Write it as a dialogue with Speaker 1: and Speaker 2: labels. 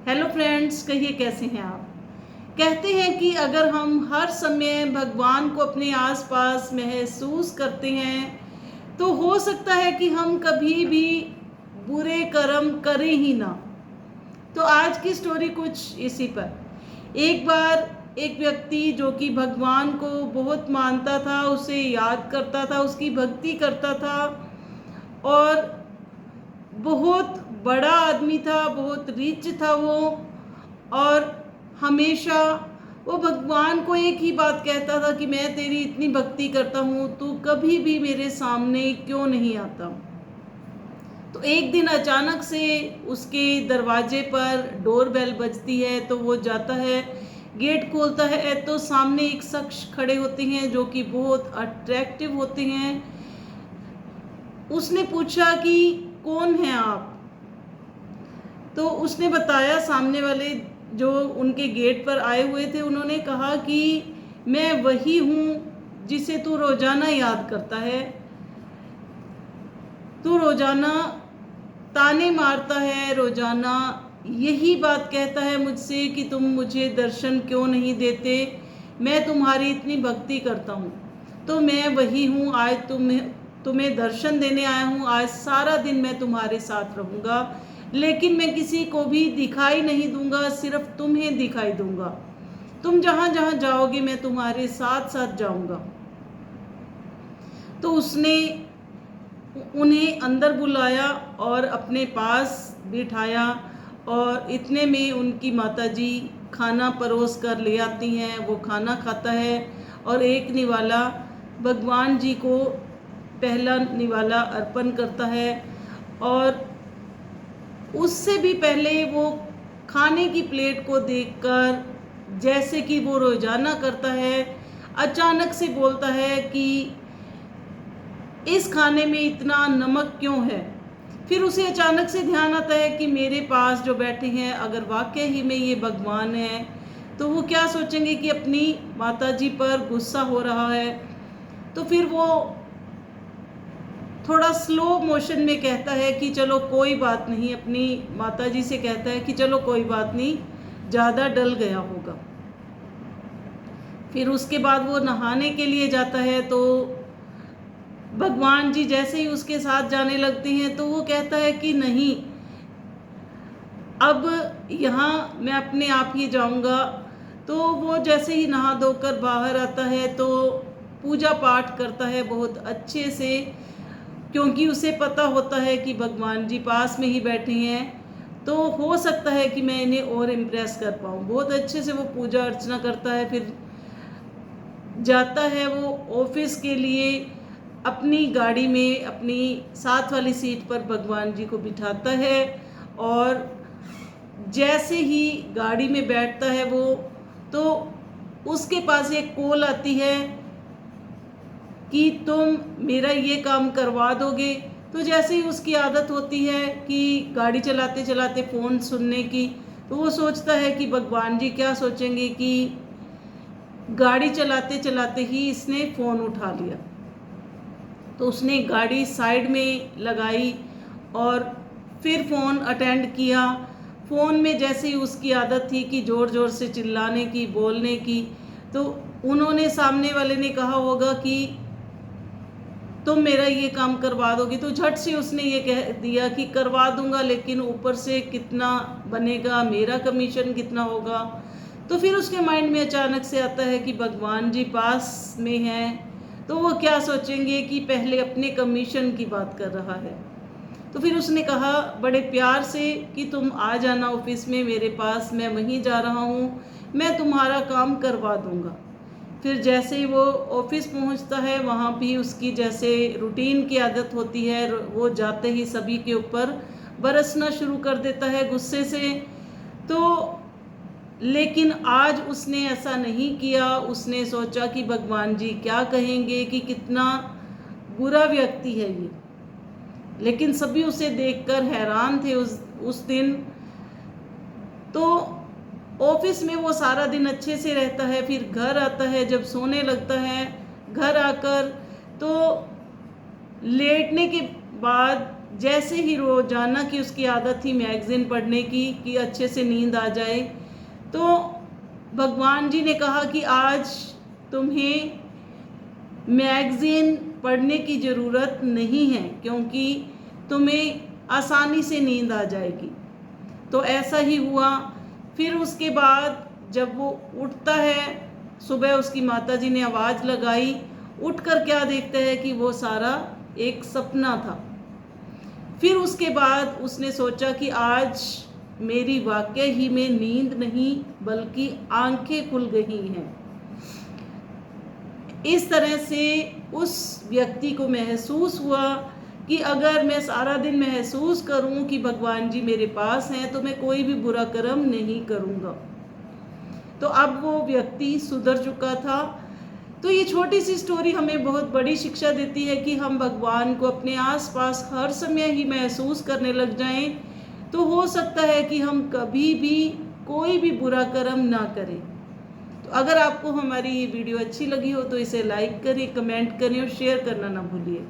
Speaker 1: Hello friends, कहिए कैसे हैं आप। कहते हैं कि अगर हम हर समय भगवान को अपने आसपास महसूस करते हैं तो हो सकता है कि हम कभी भी बुरे कर्म करें ही ना। तो आज की स्टोरी कुछ इसी पर। एक बार एक व्यक्ति जो कि भगवान को बहुत मानता था, उसे याद करता था, उसकी भक्ति करता था और बहुत बड़ा आदमी था, बहुत रिच था वो। और हमेशा वो भगवान को एक ही बात कहता था कि मैं तेरी इतनी भक्ति करता हूँ, तू कभी भी मेरे सामने क्यों नहीं आता। तो एक दिन अचानक से उसके दरवाजे पर डोरबेल बजती है, तो वो जाता है, गेट खोलता है तो सामने एक शख्स खड़े होते हैं जो कि बहुत अट्रैक्टिव होते हैं। उसने पूछा कि कौन है आप। तो उसने बताया, सामने वाले जो उनके गेट पर आए हुए थे उन्होंने कहा कि मैं वही हूँ जिसे तू रोजाना याद करता है। तू रोजाना ताने मारता है, रोजाना यही बात कहता है मुझसे कि तुम मुझे दर्शन क्यों नहीं देते। मैं तुम्हारी इतनी भक्ति करता हूँ, तो मैं वही हूँ। आज तुम्हें दर्शन देने आया हूँ। आज सारा दिन मैं तुम्हारे साथ रहूँगा, लेकिन मैं किसी को भी दिखाई नहीं दूंगा, सिर्फ तुम्हें दिखाई दूंगा। तुम जहाँ जहाँ जाओगे मैं तुम्हारे साथ साथ जाऊंगा। तो उसने उन्हें अंदर बुलाया और अपने पास बिठाया और इतने में उनकी माताजी खाना परोस कर ले आती हैं। वो खाना खाता है और एक निवाला भगवान जी को पहला निवाला अर्पण करता है। और उससे भी पहले वो खाने की प्लेट को देखकर, जैसे कि वो रोजाना करता है, अचानक से बोलता है कि इस खाने में इतना नमक क्यों है। फिर उसे अचानक से ध्यान आता है कि मेरे पास जो बैठे हैं अगर वाकई ही में ये भगवान है तो वो क्या सोचेंगे कि अपनी माताजी पर गुस्सा हो रहा है। तो फिर वो थोड़ा स्लो मोशन में कहता है कि चलो कोई बात नहीं, अपनी माताजी से कहता है कि चलो कोई बात नहीं, ज़्यादा डल गया होगा। फिर उसके बाद वो नहाने के लिए जाता है, तो भगवान जी जैसे ही उसके साथ जाने लगते हैं तो वो कहता है कि नहीं, अब यहाँ मैं अपने आप ही जाऊँगा। तो वो जैसे ही नहा धोकर बाहर आता है तो पूजा पाठ करता है बहुत अच्छे से, क्योंकि उसे पता होता है कि भगवान जी पास में ही बैठे हैं, तो हो सकता है कि मैं इन्हें और इम्प्रेस कर पाऊँ। बहुत अच्छे से वो पूजा अर्चना करता है। फिर जाता है वो ऑफिस के लिए, अपनी गाड़ी में अपनी साथ वाली सीट पर भगवान जी को बिठाता है। और जैसे ही गाड़ी में बैठता है वो, तो उसके पास एक कॉल आती है कि तुम मेरा ये काम करवा दोगे। तो जैसे ही उसकी आदत होती है कि गाड़ी चलाते चलाते फ़ोन सुनने की, तो वो सोचता है कि भगवान जी क्या सोचेंगे कि गाड़ी चलाते चलाते ही इसने फ़ोन उठा लिया। तो उसने गाड़ी साइड में लगाई और फिर फ़ोन अटेंड किया। फ़ोन में जैसे ही उसकी आदत थी कि ज़ोर ज़ोर से चिल्लाने की, बोलने की, तो उन्होंने, सामने वाले ने कहा होगा कि तुम मेरा ये काम करवा दोगे। तो झट से उसने ये कह दिया कि करवा दूंगा, लेकिन ऊपर से कितना बनेगा, मेरा कमीशन कितना होगा। तो फिर उसके माइंड में अचानक से आता है कि भगवान जी पास में हैं, तो वो क्या सोचेंगे कि पहले अपने कमीशन की बात कर रहा है। तो फिर उसने कहा बड़े प्यार से कि तुम आ जाना ऑफिस में मेरे पास, मैं वहीं जा रहा हूँ, मैं तुम्हारा काम करवा दूंगा। फिर जैसे ही वो ऑफिस पहुंचता है, वहाँ भी उसकी जैसे रूटीन की आदत होती है, वो जाते ही सभी के ऊपर बरसना शुरू कर देता है गुस्से से। तो लेकिन आज उसने ऐसा नहीं किया। उसने सोचा कि भगवान जी क्या कहेंगे कि कितना बुरा व्यक्ति है ये। लेकिन सभी उसे देखकर हैरान थे उस दिन। तो ऑफिस में वो सारा दिन अच्छे से रहता है, फिर घर आता है, जब सोने लगता है घर आकर, तो लेटने के बाद जैसे ही रोजाना की उसकी आदत थी मैगजीन पढ़ने की कि अच्छे से नींद आ जाए, तो भगवान जी ने कहा कि आज तुम्हें मैगजीन पढ़ने की ज़रूरत नहीं है क्योंकि तुम्हें आसानी से नींद आ जाएगी। तो ऐसा ही हुआ। फिर उसके बाद जब वो उठता है, सुबह उसकी माताजी ने आवाज़ लगाई, उठकर क्या देखता है कि वो सारा एक सपना था। फिर उसके बाद उसने सोचा कि आज मेरी वाकई ही में नींद नहीं बल्कि आंखें खुल गई हैं। इस तरह से उस व्यक्ति को महसूस हुआ कि अगर मैं सारा दिन महसूस करूं कि भगवान जी मेरे पास हैं तो मैं कोई भी बुरा कर्म नहीं करूंगा। तो अब वो व्यक्ति सुधर चुका था। तो ये छोटी सी स्टोरी हमें बहुत बड़ी शिक्षा देती है कि हम भगवान को अपने आसपास हर समय ही महसूस करने लग जाएं तो हो सकता है कि हम कभी भी कोई भी बुरा कर्म ना करें। तो अगर आपको हमारी ये वीडियो अच्छी लगी हो तो इसे लाइक करें, कमेंट करें और शेयर करना ना भूलिए।